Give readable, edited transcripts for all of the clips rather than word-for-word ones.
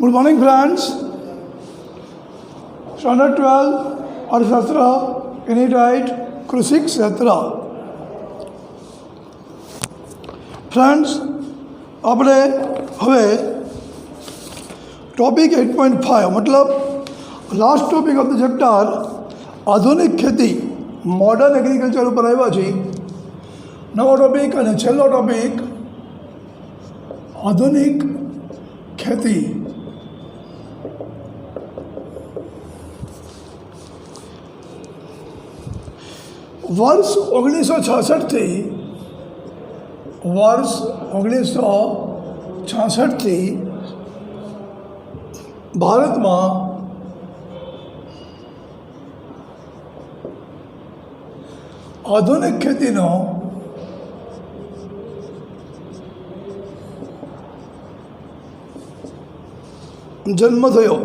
Good morning friends. Standard 12 अर्थशास्त्र unit 8 कृषि क्षेत्र। फ्रेंड्स આપણે હવે ટોપિક 8.5 मतलब last topic of the chapter આધુનિક ખેતી મોડર્ન એગ્રીકલ્ચર ઉપર આવ્યા છે। નવો ટોપિક અને છેલ્લો ટોપિક આધુનિક ખેતી। વર્ષ 1966 ભારતમાં આધુનિક ખેતીનો જન્મ થયો।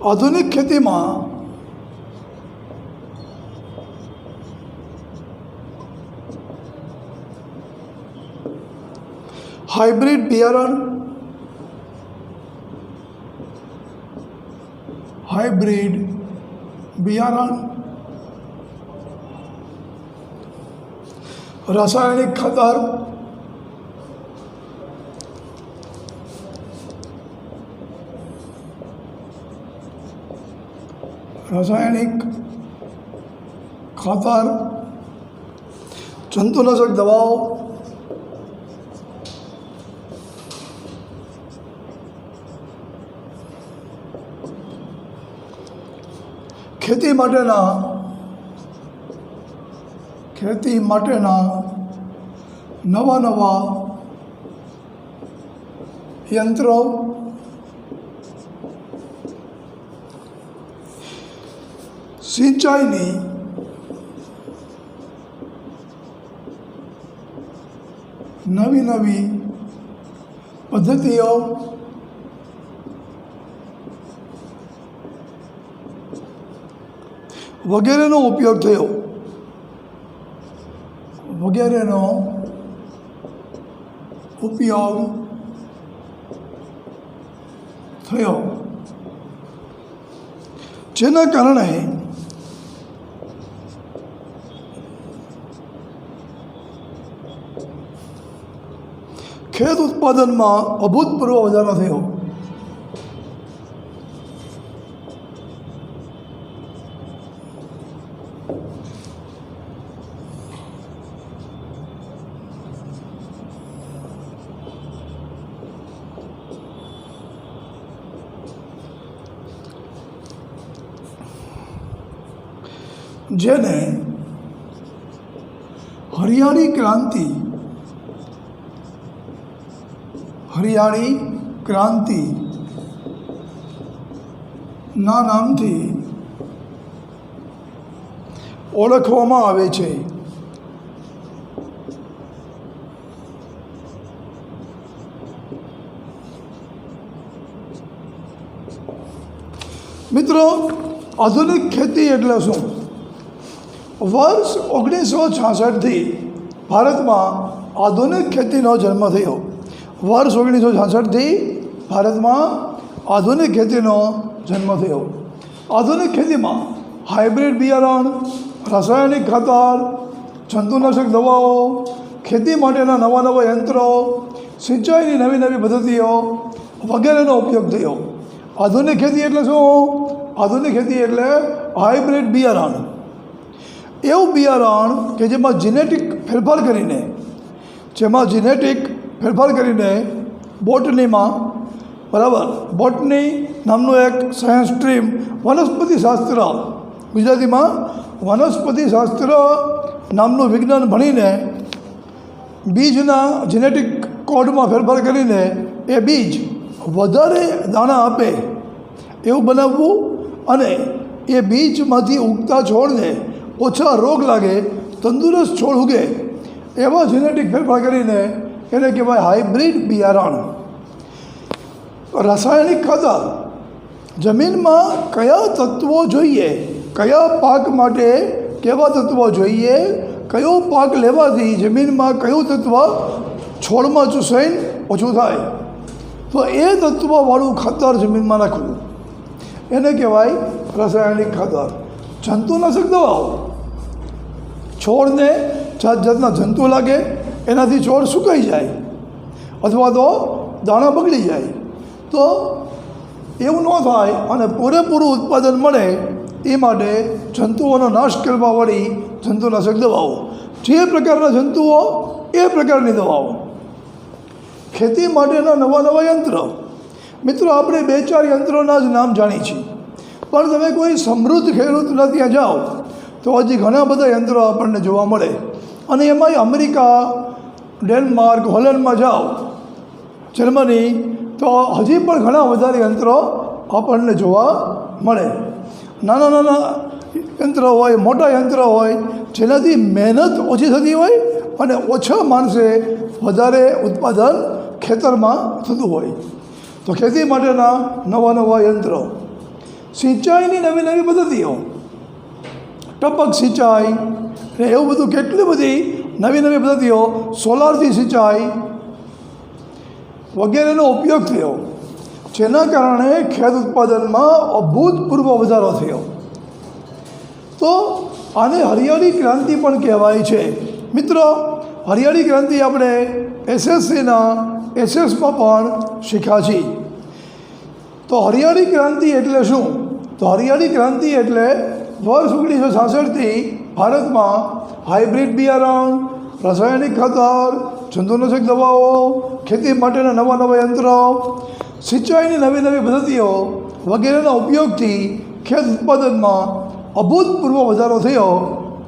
આધુનિક ખેતીમાં હાઇબ્રિડ બિયારણ, રાસાયણિક ખાતર, જંતુનાશક દવાઓ, ખેતી માટેના નવા યંત્રો, સિંચાઈની નવી પદ્ધતિઓ, વગેરેનો ઉપયોગ થયો જેના કારણે ખેત ઉત્પાદનમાં અભૂતપૂર્વ વધારો થયો। જેને હરિયાળી ક્રાંતિના નામથી ઓળખવામાં આવે છે। મિત્રો, આધુનિક ખેતી એટલે શું? વર્ષ 1966 ભારતમાં આધુનિક ખેતીનો જન્મ થયો। વર્ષ 1966 ભારતમાં આધુનિક ખેતીનો જન્મ થયો। આધુનિક ખેતીમાં હાઇબ્રિડ બિયારણ, રાસાયણિક ખાતર, જંતુનાશક દવાઓ, ખેતી માટેના નવા યંત્રો, સિંચાઈની નવી પદ્ધતિઓ વગેરેનો ઉપયોગ થયો। આધુનિક ખેતી એટલે શું? આધુનિક ખેતી એટલે હાઇબ્રિડ બિયારણ, એવું બિયારણ કે જેમાં જીનેટિક ફેરફાર કરીને બોટનીમાં બોટની નામનું એક સાયન્સ સ્ટ્રીમ, વનસ્પતિશાસ્ત્ર, ગુજરાતીમાં વનસ્પતિશાસ્ત્ર નામનું વિજ્ઞાન ભણીને બીજના જીનેટિક કોડમાં ફેરફાર કરીને એ બીજ વધારે દાણા આપે એવું બનાવવું અને એ બીજમાંથી ઉગતા છોડને ઓછા રોગ લાગે, તંદુરસ્ત છોડ ઉગે એવા જીનેટિક ફેરફાર કરીને એને કહેવાય હાઇબ્રિડ બિયારણ। રાસાયણિક ખાતર, જમીનમાં કયા તત્વો જોઈએ, કયા પાક માટે કેવા તત્વો જોઈએ કયો પાક લેવાથી જમીનમાં કયું તત્વ છોડમાં ચૂસાઈને ઓછું થાય, તો એ તત્વવાળું ખાતર જમીનમાં નાખવું, એને કહેવાય રાસાયણિક ખાતર. જંતુનાશક દવાઓ, છોડને જાત જાતના જંતુ લાગે એનાથી છોડ સુકાઈ જાય અથવા તો દાણા બગડી જાય, તો એવું ન થાય અને પૂરેપૂરું ઉત્પાદન મળે એ માટે જંતુઓનો નાશ કરવાવાળી જંતુનાશક દવાઓ, જે પ્રકારના જંતુઓ એ પ્રકારની દવાઓ. ખેતી માટેના નવા નવા યંત્ર. મિત્રો, આપણે 2-4 યંત્રોના જ નામ જાણીએ છીએ, પણ તમે કોઈ સમૃદ્ધ ખેડૂતના ત્યાં જાઓ તો હજી ઘણા બધા યંત્રો આપણને જોવા મળે. અને એમાંય અમેરિકા, ડેનમાર્ક, હોલેન્ડમાં જાઓ, જર્મની, તો હજી પણ ઘણા વધારે યંત્રો આપણને જોવા મળે. નાના નાના યંત્રો હોય, મોટા યંત્રો હોય, જેનાથી મહેનત ઓછી થતી હોય અને ઓછા માણસે વધારે ઉત્પાદન ખેતરમાં થતું હોય. તો ખેતી માટેના નવા નવા યંત્રો. સિંચાઈની નવી નવી પદ્ધતિઓ, ટપક સિંચાઈ ને એવું બધું, કેટલી બધી નવી નવી પદ્ધતિઓ, સોલારથી સિંચાઈ વગેરેનો ઉપયોગ થયો, જેના કારણે ખેત ઉત્પાદનમાં અભૂતપૂર્વ વધારો થયો. તો આને હરિયાળી ક્રાંતિ પણ કહેવાય છે. મિત્રો, હરિયાળી ક્રાંતિ આપણે એસએસસીના એસએસમાં પણ શીખ્યા છીએ. તો હરિયાળી ક્રાંતિ એટલે શું? તો હરિયાળી ક્રાંતિ એટલે વર્ષ 1966થી ભારતમાં હાઇબ્રિડ બિયારણ, રાસાયણિક ખાતર, જંતુનાશક દવાઓ, ખેતી માટેના નવા નવા યંત્રો, સિંચાઈની નવી નવી પદ્ધતિઓ વગેરેના ઉપયોગથી ખેત ઉત્પાદનમાં અભૂતપૂર્વ વધારો થયો,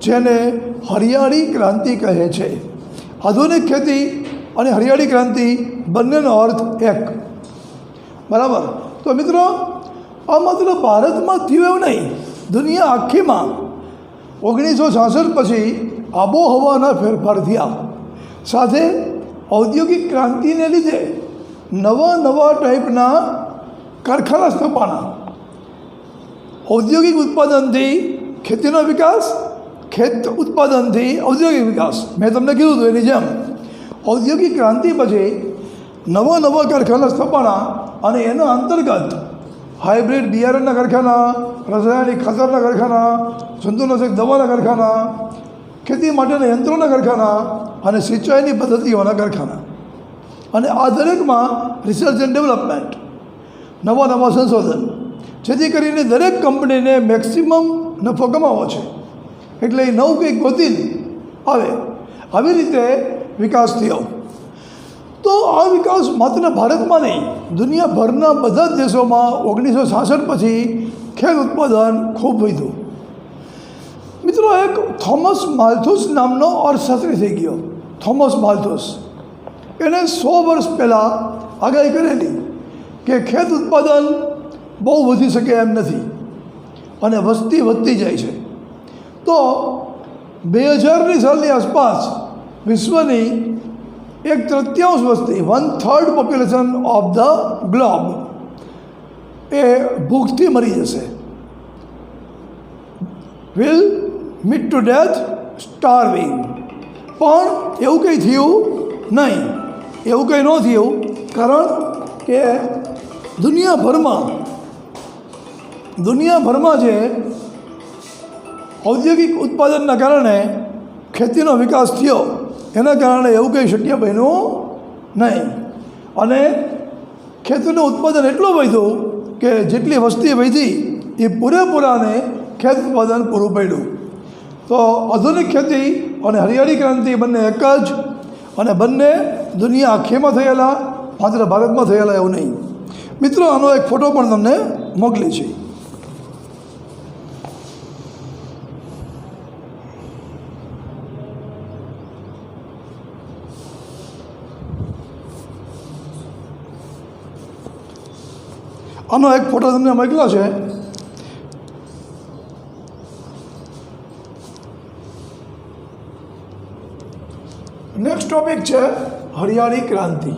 જેને હરિયાળી ક્રાંતિ કહે છે. આધુનિક ખેતી અને હરિયાળી ક્રાંતિ બંનેનો અર્થ એક. બરાબર? તો મિત્રો, આ માત્ર ભારતમાં થયું એવું નહીં, દુનિયા આખીમાં 1966 પછી આબોહવાના ફેરફાર થયા, સાથે ઔદ્યોગિક ક્રાંતિને લીધે નવા નવા ટાઈપના કારખાના સ્થાપના. ઔદ્યોગિક ઉત્પાદનથી ખેતીનો વિકાસ, ખેત ઉત્પાદનથી ઔદ્યોગિક વિકાસ. મેં તમને કીધું હતું એની જેમ ઔદ્યોગિક ક્રાંતિ પછી નવા નવા કારખાના સ્થાપના અને એના અંતર્ગત હાઇબ્રિડ બિયારણના કારખાના, રાસાયણિક ખાતરના કારખાના, જંતુનાશક દવાના કારખાના, ખેતી માટેના યંત્રોના કારખાના અને સિંચાઈની પદ્ધતિઓના કારખાના. અને આ દરેકમાં રિસર્ચ એન્ડ ડેવલપમેન્ટ, નવા નવા સંશોધન, જેથી કરીને દરેક કંપનીને મેક્સિમમ નફો કમાવો છે, એટલે એ નવું કંઈક ગોતીને આવે. આવી રીતે વિકાસ થયો. તો આ વિકાસ માત્ર ભારતમાં નહીં, દુનિયાભરના બધા જ દેશોમાં 1966 પછી ખેત ઉત્પાદન ખૂબ વધ્યું. મિત્રો, એક થોમસ માલ્થુસ નામનો અર્થશાસ્ત્રી થઈ ગયો. થોમસ માલ્થુસ, એણે 100 વર્ષ પહેલાં આગાહી કરેલી કે ખેત ઉત્પાદન બહુ વધી શકે એમ નથી અને વસ્તી વધતી જાય છે. તો 2000ની સાલની આસપાસ વિશ્વની 1/3 વસ્તી, 1/3 પોપ્યુલેશન ઓફ ધ ગ્લોબ એ ભૂખથી મરી જશે. Will meet to death starving. પણ એવું કંઈ થયું નહીં, એવું કંઈ ન થયું, કારણ કે દુનિયાભરમાં જે ઔદ્યોગિક ઉત્પાદનના કારણે ખેતીનો વિકાસ થયો, એના કારણે એવું કંઈ શક્ય બન્યું નહીં. અને ખેતીનું ઉત્પાદન એટલું વધ્યું કે જેટલી વસ્તી વધી એ પૂરેપૂરાને ખેત ઉત્પાદન પૂરું પાડ્યું. તો આધુનિક ખેતી અને હરિયાળી ક્રાંતિ બંને એક જ, અને બંને દુનિયા આખીમાં થયેલા, માત્ર ભારતમાં થયેલા એવું નહીં. મિત્રો, આનો એક ફોટો પણ તમને મોકલી છે. આનો એક ફોટો તમને મોકલ્યો છે. નેક્સ્ટ ટોપિક છે હરિયાળી ક્રાંતિ.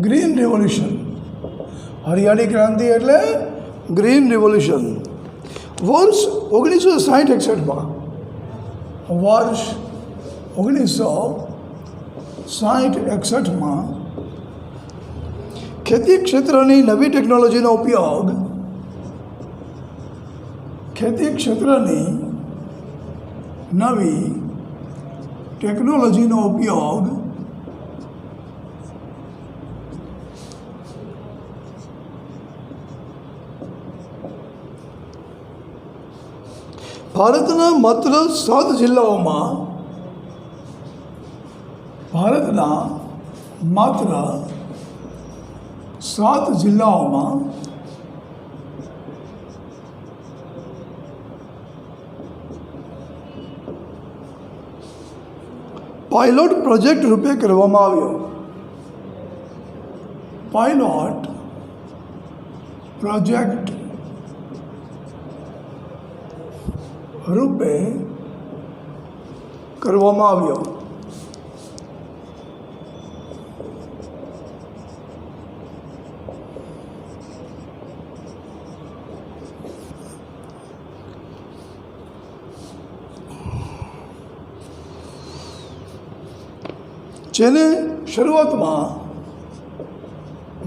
Green revolution. હરિયાળી ક્રાંતિ એટલે ગ્રીન રિવોલ્યુશન. વર્ષ 1960-61માં વર્ષ 1960-61માં ખેતી ક્ષેત્રની નવી ટેકનોલોજીનો ઉપયોગ ખેતી ક્ષેત્રની નવી ટેકનોલોજીનો ઉપયોગ ભારતના માત્ર 7 જિલ્લાઓમાં પાયલોટ પ્રોજેક્ટ રૂપે કરવામાં આવ્યો. પાયલોટ પ્રોજેક્ટ રૂપે કરવામાં આવ્યો.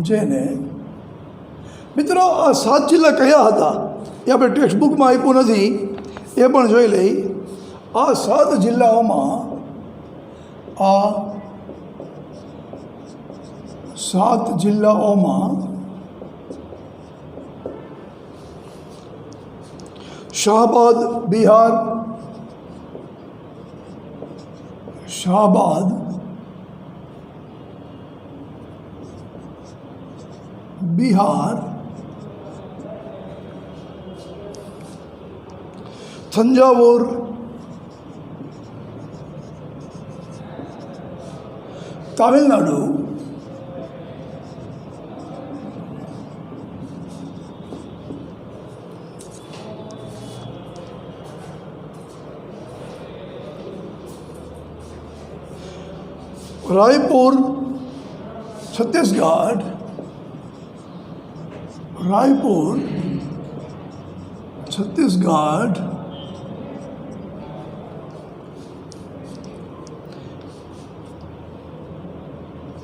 જેને મિત્રો આ 7 જિલ્લા કયા હતા એ આપણે ટેક્સ્ટ બુકમાં આપ્યું નથી, એ પણ જોઈ લઈ. આ 7 જિલ્લાઓમાં Shahabad Bihar, Thanjavur, Tamil Nadu, Raipur, Chhattisgarh,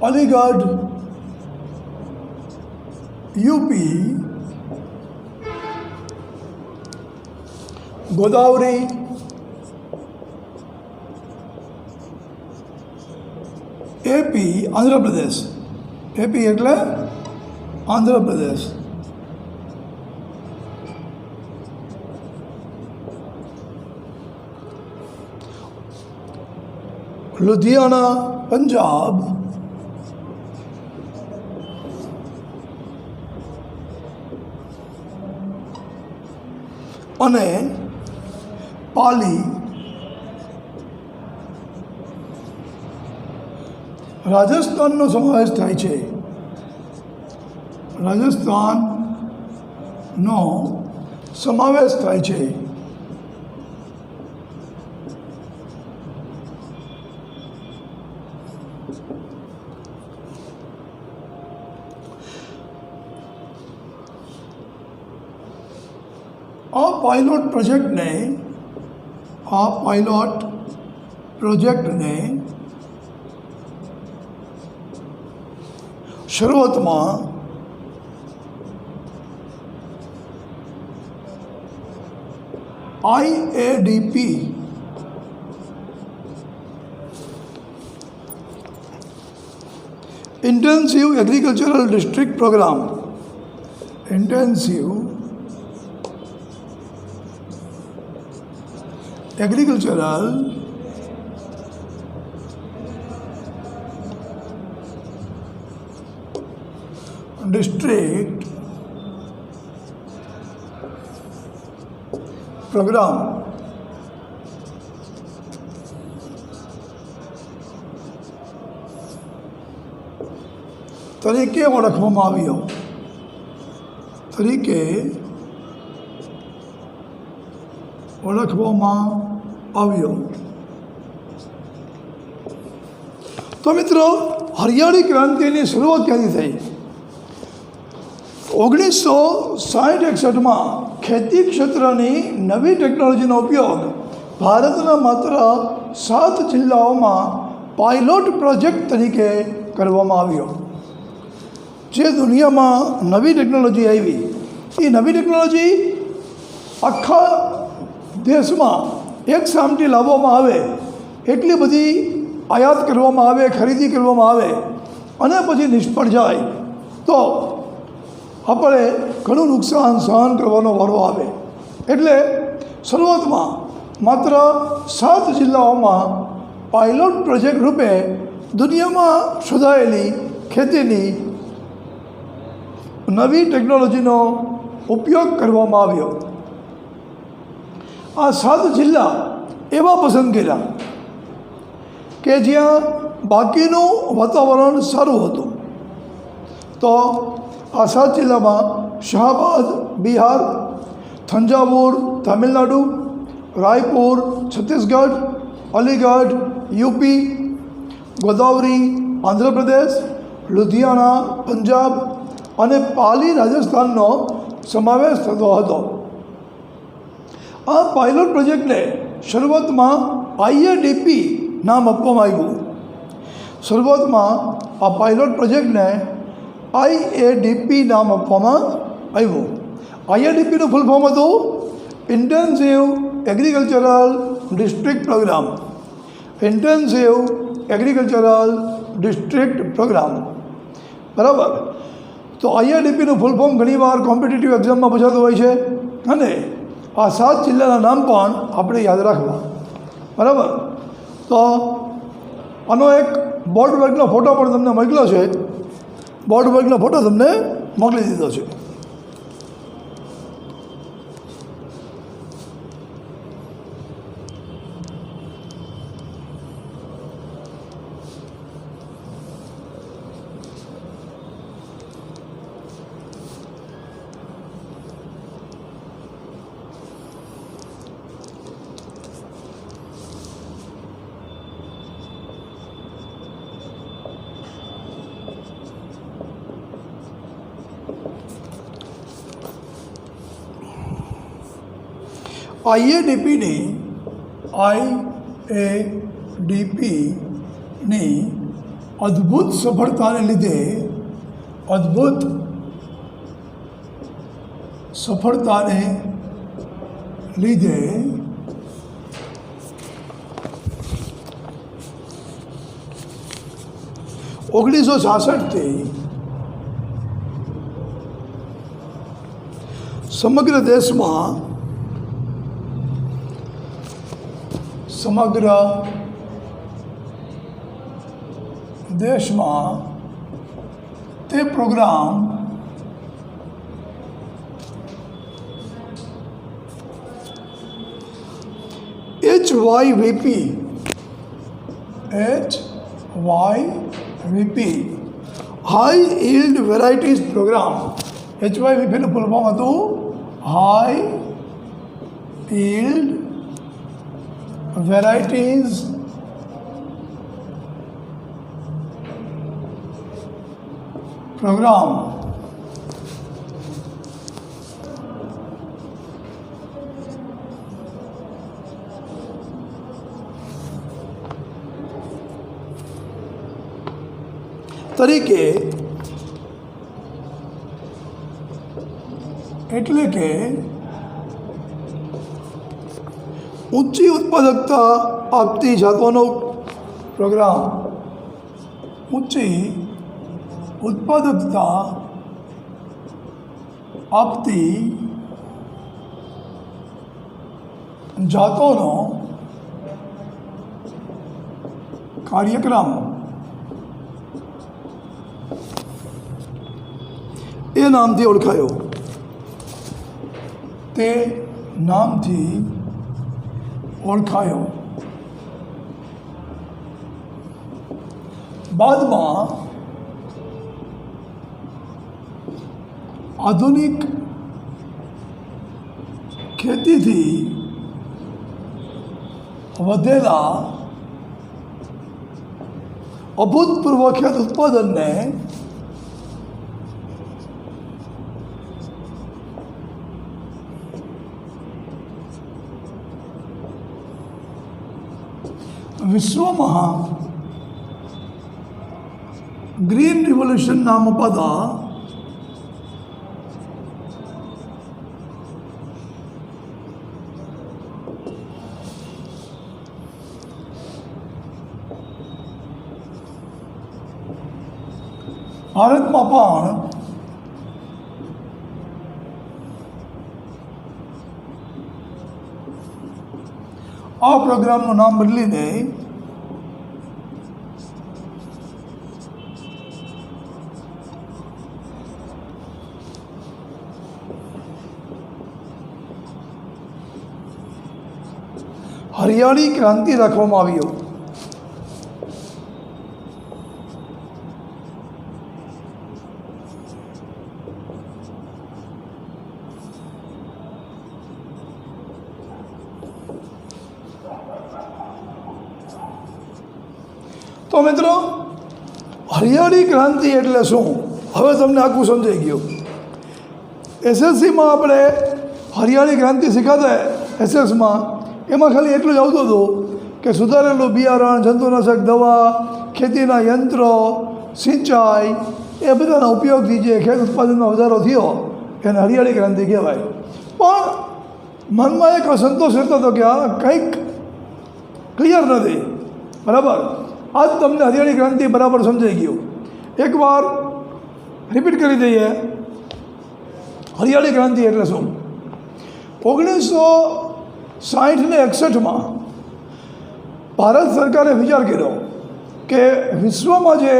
Aligarh, UP, Godavari, AP, Andhra Pradesh. AP એટલે આંધ્રપ્રદેશ. લુધિયાણા, પંજાબ, અને પાલી, રાજસ્થાનનો સમાવેશ થાય છે. રાજસ્થાનનો સમાવેશ થાય છે. આ પાયલોટ પ્રોજેક્ટને શરૂઆતમાં IADP intensive agricultural district program agricultural district program તરીકે ઓળખવામાં આવ્યો. તો મિત્રો, હરિયાળી ક્રાંતિની શરૂઆત ક્યાંથી થઈ? 1960-61માં ખેતી ક્ષેત્રની નવી ટેકનોલોજીનો ઉપયોગ ભારતના માત્ર 7 જિલ્લાઓમાં પાયલોટ પ્રોજેક્ટ તરીકે કરવામાં આવ્યો. જે દુનિયામાં નવી ટેકનોલોજી આવી, એ નવી ટેકનોલોજી આખા દેશમાં એક સામટી લાવવામાં આવે, એટલી બધી આયાત કરવામાં આવે, ખરીદી કરવામાં આવે અને પછી નિષ્ફળ જાય તો આપણે ઘણું નુકસાન સહન કરવાનો વારો આવે. એટલે શરૂઆતમાં માત્ર 7 જિલ્લાઓમાં પાયલોટ પ્રોજેક્ટ રૂપે દુનિયામાં શોધાયેલી ખેતીની નવી ટેકનોલોજીનો ઉપયોગ કરવામાં આવ્યો. આ 7 જિલ્લા એવા પસંદ કર્યા કે જ્યાં બાકીનું વાતાવરણ સારું હતું. તો આ 7 જિલ્લામાં શાહબાદ બિહાર, થંજાવુર તમિલનાડુ, રાયપુર છત્તીસગઢ, અલીગઢ યુપી, ગોદાવરી આંધ્રપ્રદેશ, લુધિયાણા પંજાબ અને પાલી રાજસ્થાનનો સમાવેશ થતો હતો. આ પાયલોટ પ્રોજેક્ટને શરૂઆતમાં IADP નામ આપવામાં આવ્યું. શરૂઆતમાં આ પાયલોટ પ્રોજેક્ટને IADP નામ આપવામાં આવ્યું. IADPનું ફૂલ ફોર્મ હતું intensive agricultural district program. Intensive agricultural district program, બરાબર. તો IADPનું ફૂલ ફોર્મ ઘણીવાર કોમ્પિટિટિવ એક્ઝામમાં પૂછાતું હોય છે અને આ 7 જિલ્લાના નામ પણ આપણે યાદ રાખવા, બરાબર. તો આનો એક બોર્ડ વર્કનો ફોટો પણ તમને મોકલ્યો છે. બોર્ડ વર્કનો ફોટો તમને મોકલી દીધો છે. IADPની અદ્ભુત સફળતાને લીધે ઓગણીસો 66થી સમગ્ર દેશમાં તે program HYVP high yield varieties program. HYVPનું ફૂલ ફોર્મ હતું હાઈ યીલ્ડ વેરાયટીઝ પ્રોગ્રામ. તરીકે એટલે કે ઊંચી ઉત્પાદકતા આપતી જાતોનો પ્રોગ્રામ. ઊંચી ઉત્પાદકતા આપતી જાતોનો કાર્યક્રમ એ નામથી ઓળખાયો. તે નામથી ઓળખાયો. બાદમાં આધુનિક ખેતીથી વધેલા અભૂતપૂર્વ ખેત ઉત્પાદનને વિશ્વમાં ગ્રીન રિવોલ્યુશન નામ અપાતા ભારતમાં પણ આ પ્રોગ્રામનું નામ બદલીને હરિયાળી ક્રાંતિ રાખવામાં આવ્યો. તો મિત્રો, હરિયાળી ક્રાંતિ એટલે શું, હવે તમને આખું સમજાઈ ગયું. એસએસસીમાં આપણે હરિયાળી ક્રાંતિ શીખાતા એસએસમાં, એમાં ખાલી એટલું જ આવતું હતું કે સુધારેલું બિયારણ, જંતુનાશક દવા, ખેતીના યંત્રો, સિંચાઈ, એ બધાના ઉપયોગથી જે ખેત ઉત્પાદનમાં વધારો થયો એને હરિયાળી ક્રાંતિ કહેવાય. પણ મનમાં એક અસંતોષ રહેતો હતો કે આ કંઈક ક્લિયર નથી. બરાબર, આજ તમને હરિયાળી ક્રાંતિ બરાબર સમજાઈ ગયું. એકવાર રિપીટ કરી દઈએ, હરિયાળી ક્રાંતિ એટલે શું. 1960 ને 61માં ભારત સરકારે વિચાર કર્યો કે વિશ્વમાં જે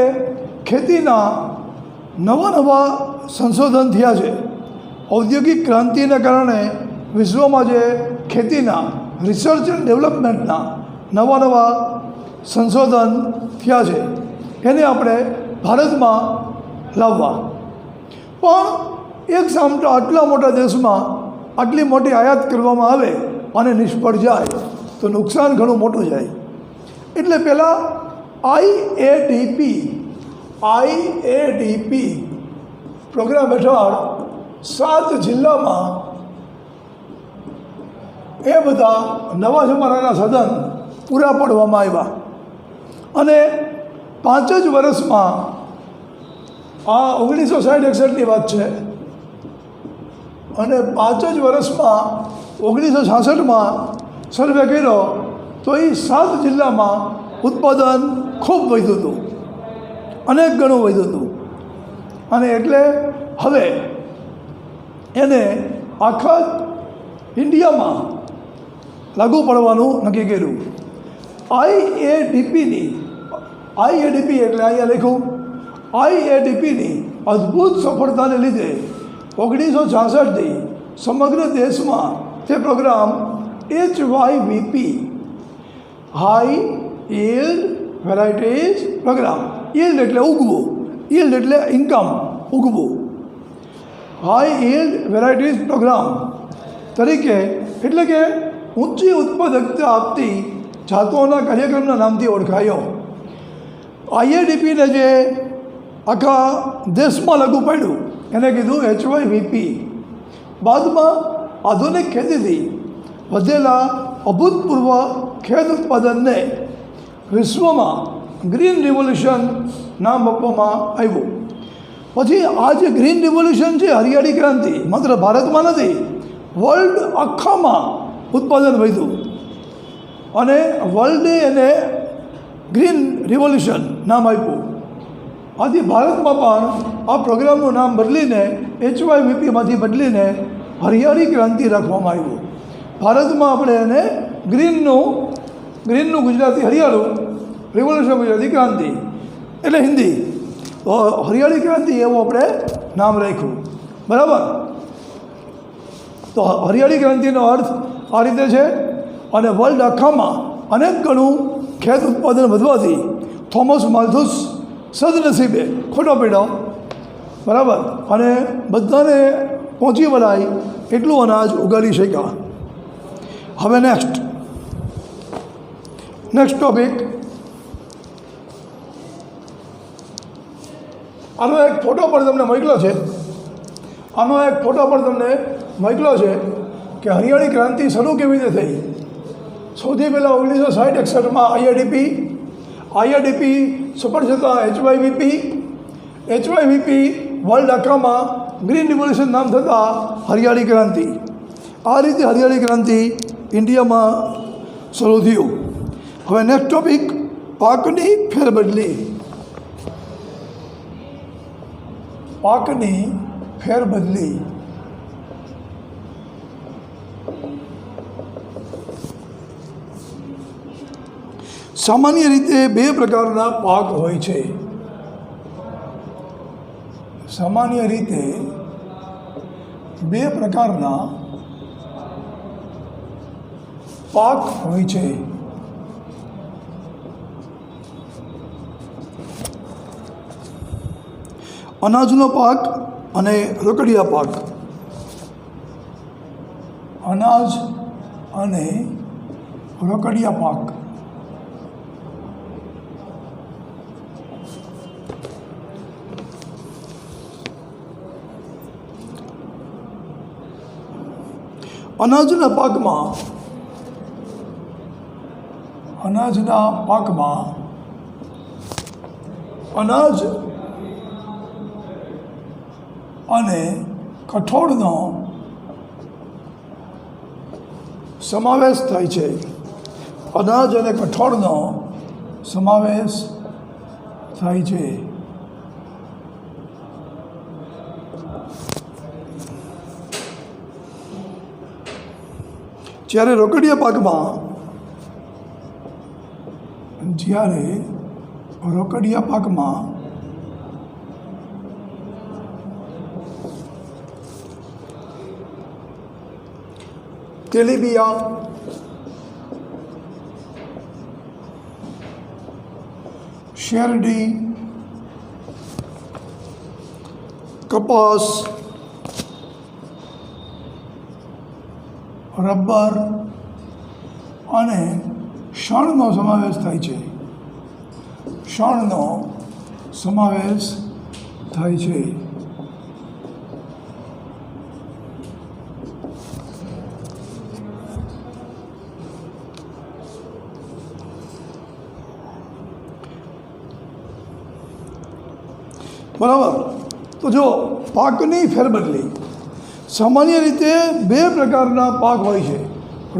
ખેતીના નવા સંશોધન થયા છે, ઔદ્યોગિક ક્રાંતિને કારણે વિશ્વમાં જે ખેતીના રિસર્ચ એન્ડ ડેવલપમેન્ટના નવા સંશોધન થયા છે એને આપણે ભારતમાં લાવવા. પણ એક સામે આટલા મોટા દેશમાં આટલી મોટી આયાત કરવામાં આવે અને નિષ્ફળ જાય તો નુકસાન ઘણું મોટું જાય. એટલે પહેલાં આઈએડીપી પ્રોગ્રામ હેઠળ 7 જિલ્લામાં એ બધા નવા જમાનાના સાધન પૂરા પાડવામાં આવ્યા. અને 5 જ વર્ષમાં, આ 1960-61ની વાત છે, અને 5 જ વર્ષમાં 1966માં સર્વે કર્યો તો એ 7 જિલ્લામાં ઉત્પાદન ખૂબ વધ્યું હતું, અનેક ગણું વધ્યું હતું. અને એટલે હવે એને આખા ઇન્ડિયામાં લાગુ પડવાનું નક્કી કર્યું. આઈએડીપી એટલે અહીંયા લખ્યું, આઈએડીપીની અદ્ભુત સફળતાને લીધે 1966થી સમગ્ર દેશમાં તે program HYVP, high yield varieties program, yield એટલે ઉગવું, યીલ્ડ એટલે ઇન્કમ, ઉગવું, હાઈ યીલ્ડ વેરાયટીઝ પ્રોગ્રામ તરીકે, એટલે કે ઊંચી ઉત્પાદકતા આપતી જાતોના કાર્યક્રમના નામથી ઓળખાયો. આઈએડીપીને જે આખા દેશમાં લાગુ પાડ્યું એને કીધું HYVP. બાદમાં આધુનિક ખેતીથી વધેલા અભૂતપૂર્વ ખેત ઉત્પાદનને વિશ્વમાં ગ્રીન રિવોલ્યુશન નામ આપવામાં આવ્યું. પછી આ જે ગ્રીન રિવોલ્યુશન છે, હરિયાળી ક્રાંતિ, માત્ર ભારતમાં નથી, વર્લ્ડ આખામાં ઉત્પાદન વધ્યું અને વર્લ્ડે એને ગ્રીન રિવોલ્યુશન નામ આપ્યું. આથી ભારતમાં પણ આ પ્રોગ્રામનું નામ બદલીને HYVPમાંથી બદલીને હરિયાળી ક્રાંતિ રાખવામાં આવ્યું. ભારતમાં આપણે એને ગ્રીનનું ગુજરાતી હરિયાળું, રિવોલ્યુશન ગુજરાતી ક્રાંતિ એટલે હિન્દી, તો હરિયાળી ક્રાંતિ એવું આપણે નામ રાખ્યું. બરાબર, તો હરિયાળી ક્રાંતિનો અર્થ આ રીતે છે. અને વર્લ્ડ આખામાં અનેક ગણું ખેત ઉત્પાદન વધવાથી થોમસ માલ્થુસ સદનસીબે ખોટો પડ્યો. બરાબર, અને બધાને પહોંચી વળાય એટલું અનાજ ઉગાડી શક્યા. હવે નેક્સ્ટ ટોપિક, આનો એક ફોટો પણ તમને મોકલ્યો છે. આનો એક ફોટો પણ તમને મોકલ્યો છે કે હરિયાળી ક્રાંતિ શરૂ કેવી રીતે થઈ. સૌથી પહેલાં 1960-61માં આઈઆરડીપી સફળ થતાં એચવાયવીપી વર્લ્ડ આખામાં ગ્રીન રિવોલ્યુશન નામ થતાં હરિયાળી ક્રાંતિ. આ રીતે હરિયાળી ક્રાંતિ ઇન્ડિયામાં શરૂ થયું. હવે નેક્સ્ટ ટોપિક, પાકની ફેરબદલી. પાકની ફેરબદલી. સામાન્ય રીતે બે પ્રકારના પાક હોય છે. સામાન્ય રીતે બે પ્રકારના પાક હોય છે. અનાજનો પાક અને રોકડિયા પાક. અનાજ અને રોકડિયા પાક. અનાજના પાકમાં અનાજ અને કઠોળનો સમાવેશ થાય છે. અનાજ અને કઠોળનો સમાવેશ થાય છે. જ્યારે રોકડિયા પાકમાં તેલીબિયાં, શેરડી, કપાસ, રબર અને શણનો સમાવેશ થાય છે. શણનો સમાવેશ થાય છે. બરાબર. તો જો પાકની ફેરબદલી, સામાન્ય રીતે બે પ્રકારના પાક હોય છે,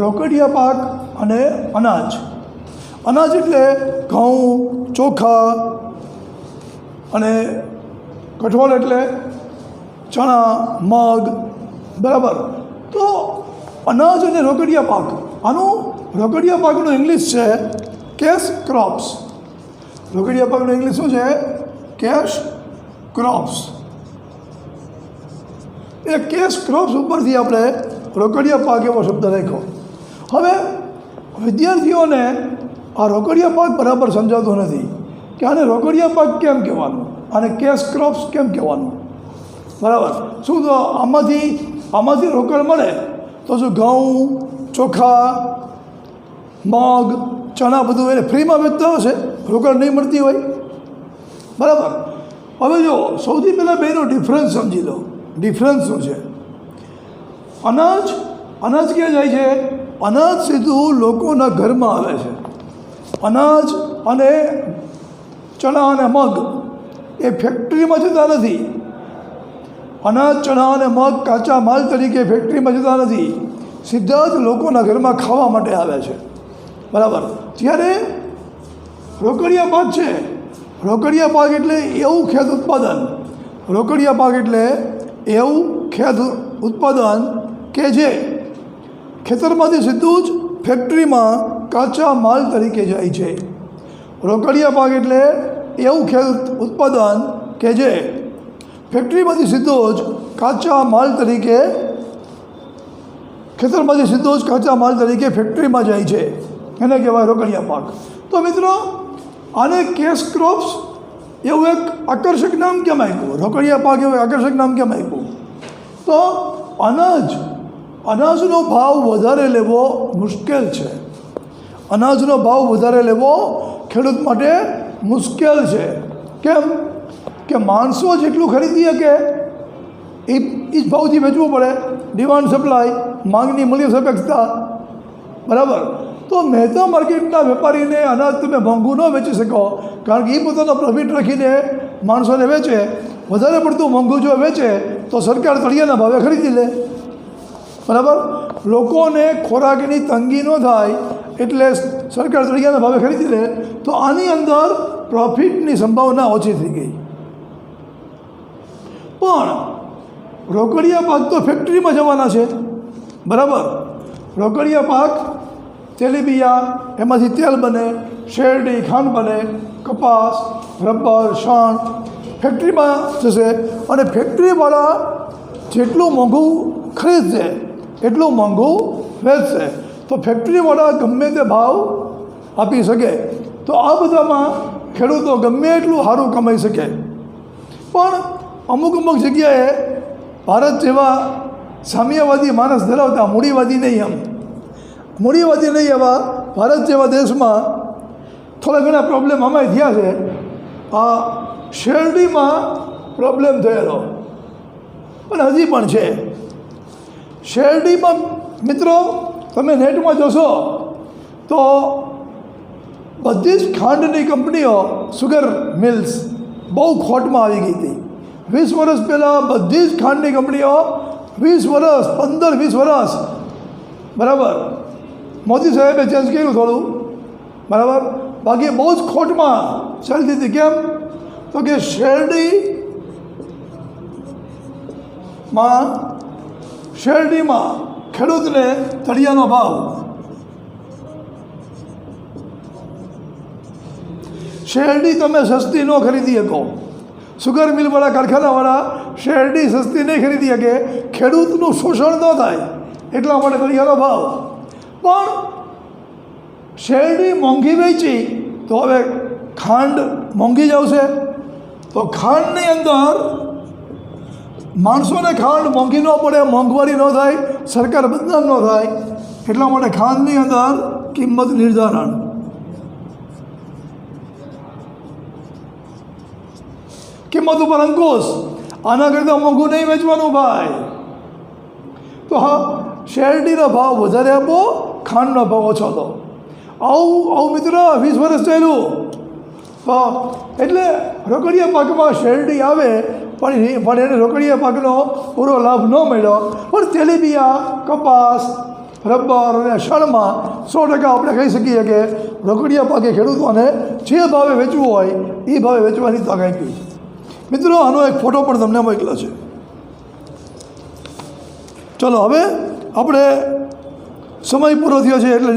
રોકડિયા પાક અને અનાજ. અનાજ એટલે ઘઉં, ચોખા અને કઠોળ એટલે ચણા, મગ. બરાબર. તો અનાજ અને રોકડિયા પાક, આનું રોકડિયા પાકનું ઇંગ્લિશ છે કેશ ક્રોપ્સ. રોકડિયા પાકનું ઇંગ્લિશ શું છે? Cash crops. એ કેશ ક્રોપ્સ ઉપરથી આપણે રોકડિયા પાક એવો શબ્દ રાખ્યો. હવે વિદ્યાર્થીઓને આ રોકડિયા પાક બરાબર સમજાતો નથી કે આને રોકડિયા પાક કેમ કહેવાનું, આને કેશ ક્રોપ્સ કેમ કહેવાનું. બરાબર. શું તો આમાંથી રોકડ મળે તો શું ઘઉં, ચોખા, મગ, ચણા બધું એને ફ્રીમાં વેચતા હશે, રોકડ નહીં મળતી હોય. બરાબર. હવે જો સૌથી પહેલાં બેનો ડિફરન્સ સમજી લો. ડિફરન્સ શું છે? અનાજ ક્યાં જાય છે? અનાજ સીધું લોકોના ઘરમાં આવે છે. અનાજ અને ચણા અને મગ એ ફેક્ટરીમાં જતા નથી. અનાજ, ચણા અને મગ કાચા માલ તરીકે ફેક્ટરીમાં જતા નથી, સીધા જ લોકોના ઘરમાં ખાવા માટે આવે છે. બરાબર. જ્યારે રોકડિયા પાક છે, રોકડિયા પાક એટલે એવું ખેત ઉત્પાદન. રોકડિયા પાક એટલે એવું ખેત ઉત્પાદન કે જે ખેતરમાંથી સીધું જ ફેક્ટરીમાં કાચા માલ તરીકે જાય છે. રોકડિયા પાક એટલે એવું ખેત ઉત્પાદન કે જે ફેક્ટરીમાંથી સીધો જ કાચા માલ તરીકે, ખેતરમાંથી સીધો જ કાચા માલ તરીકે ફેક્ટરીમાં જાય છે, એને કહેવાય રોકડિયા પાક. તો મિત્રો, આને કેશ ક્રોપ્સ એવું એક આકર્ષક નામ કેમ આપ્યું? રોકડિયા પાક એવું આકર્ષક નામ કેમ આપ્યું? તો અનાજનો ભાવ વધારે લેવો મુશ્કેલ છે. અનાજનો ભાવ વધારે લેવો ખેડૂત માટે મુશ્કેલ છે. કેમ? કે માણસો જેટલું ખરીદી શકે એ જ ભાવથી વેચવું પડે, ડિમાન્ડ સપ્લાય, માંગની મૂલ્ય સાપેક્ષતા, બરાબર. તો મહેતા માર્કેટના વેપારીને અનાજ તમે મોંઘું ન વેચી શકો, કારણ કે એ પોતાનો પ્રોફિટ રાખીને માણસોને વેચે. વધારે પડતું મોંઘું જો વેચે તો સરકાર તળિયાના ભાવે ખરીદી લે, બરાબર. લોકોને ખોરાકની તંગી ન થાય એટલે સરકાર તળિયાના ભાવે ખરીદી લે. તો આની અંદર પ્રોફિટની સંભાવના ઓછી થઈ ગઈ. પણ રોકડિયા પાક તો ફેક્ટરીમાં જવાના છે, બરાબર. રોકડિયા પાક તેલીબિયા, એમાંથી તેલ બને, શેરડી, ખાંડ બને, કપાસ, રબર, શણ ફેક્ટરીમાં જશે. અને ફેક્ટરીવાળા જેટલું મોંઘું ખરીદશે એટલું મોંઘું વેચશે. તો ફેક્ટરીવાળા ગમે તે ભાવ આપી શકે. તો આ બધામાં ખેડૂતો ગમે એટલું સારું કમાઈ શકે. પણ અમુક જગ્યાએ ભારત જેવા સામ્યવાદી માણસ ધરાવતા, મૂડીવાદી નહીં, મૂડીવાદી નહીં એવા ભારત જેવા દેશમાં થોડા ઘણા પ્રોબ્લેમ આમાં થયા છે. આ શેરડીમાં પ્રોબ્લેમ થયેલો પણ હજી પણ છે. શેરડીમાં મિત્રો તમે નેટમાં જોશો તો બધી જ ખાંડની કંપનીઓ, સુગર મિલ્સ બહુ ખોટમાં આવી ગઈ હતી. 20 વર્ષ પહેલાં બધી જ ખાંડની કંપનીઓ 20 વર્ષ 15-20 વર્ષ, બરાબર, મોદી સાહેબે ચેન્જ કર્યું થોડું, બરાબર. બાકી બહુ જ ખોટમાં ચાલતી હતી. કેમ? તો કે શેરડીમાં ખેડૂતને તળિયાનો ભાવ, શેરડી તમે સસ્તી ન ખરીદી શકો. સુગર મિલવાળા, કારખાનાવાળા શેરડી સસ્તી નહીં ખરીદી શકે, ખેડૂતનું શોષણ ન થાય એટલા માટે તળિયાનો ભાવ. પણ શેરડી મોંઘી વેચી તો હવે ખાંડ મોંઘી જ આવશે. તો ખાંડની અંદર માણસોને ખાંડ મોંઘી ન પડે, મોંઘવારી ન થાય, સરકાર બદનામ ન થાય એટલા માટે ખાંડની અંદર કિંમત નિર્ધારણ. કિંમત ઉપર અંકુશ. આના કરતાં મોંઘું નહીં વેચવાનું ભાઈ. તો હા, શેરડીનો ભાવ વધારે આપો, ખાંડનો ભાવ ઓછો દો. આવું મિત્ર 20 વર્ષ ચાલ્યું. તો એટલે રોકડિયા પાકમાં શેરડી આવે પણ એને રોકડિયા પાકનો પૂરો લાભ ન મળ્યો. પણ તેલીબિયા, કપાસ, રબર અને શણમાં 100% આપણે કહી શકીએ કે રોકડિયા પાકે ખેડૂતોને જે ભાવે વેચવું હોય એ ભાવે વેચવાની તક આપી. મિત્રો આનો એક ફોટો પણ તમને મોકલ્યો છે. ચલો હવે આપણે સમય પૂરો થયો છે એટલે